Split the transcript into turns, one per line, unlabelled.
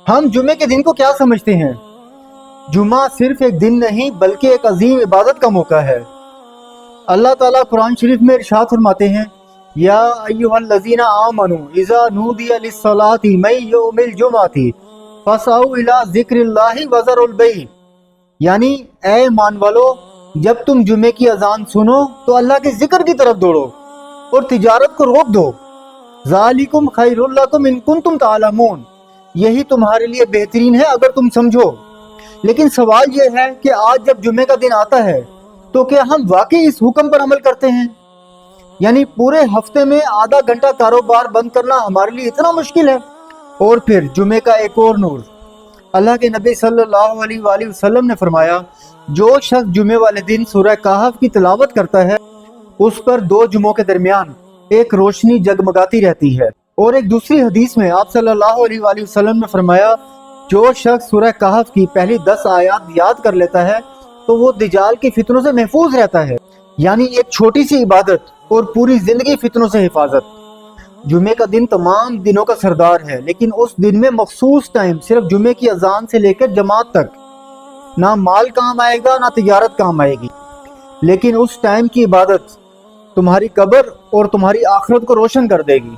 ہم جمعے کے دن کو کیا سمجھتے ہیں؟ جمعہ صرف ایک دن نہیں بلکہ ایک عظیم عبادت کا موقع ہے۔ اللہ تعالیٰ قرآن شریف میں ارشاد فرماتے ہیں، یا ایھا الذین آمنوا اذا نودی للصلاۃ من یوم الجمعۃ فاسعوا الی ذکر اللہ وذروا البیع، یعنی اے ایمان والو، جب تم جمعے کی اذان سنو تو اللہ کے ذکر کی طرف دوڑو اور تجارت کو روک دو۔ ذالکم خیر لکم ان کنتم تعلمون، یہی تمہارے لیے بہترین ہے اگر تم سمجھو۔ لیکن سوال یہ ہے کہ آج جب جمعے کا دن آتا ہے تو کیا ہم واقعی اس حکم پر عمل کرتے ہیں؟ یعنی پورے ہفتے میں آدھا گھنٹہ کاروبار بند کرنا ہمارے لیے اتنا مشکل ہے؟ اور پھر جمعے کا ایک اور نور، اللہ کے نبی صلی اللہ علیہ وآلہ وسلم نے فرمایا، جو شخص جمعے والے دن سورہ کہف کی تلاوت کرتا ہے اس پر 2 جمعوں کے درمیان ایک روشنی جگمگاتی رہتی ہے۔ اور ایک دوسری حدیث میں آپ صلی اللہ علیہ وآلہ وسلم نے فرمایا، جو شخص سورہ کہف کی پہلی 10 آیات یاد کر لیتا ہے تو وہ دجال کے فتنوں سے محفوظ رہتا ہے۔ یعنی ایک چھوٹی سی عبادت اور پوری زندگی فتنوں سے حفاظت۔ جمعے کا دن تمام دنوں کا سردار ہے، لیکن اس دن میں مخصوص ٹائم صرف جمعے کی اذان سے لے کر جماعت تک، نہ مال کام آئے گا نہ تجارت کام آئے گی، لیکن اس ٹائم کی عبادت تمہاری قبر اور تمہاری آخرت کو روشن کر دے گی۔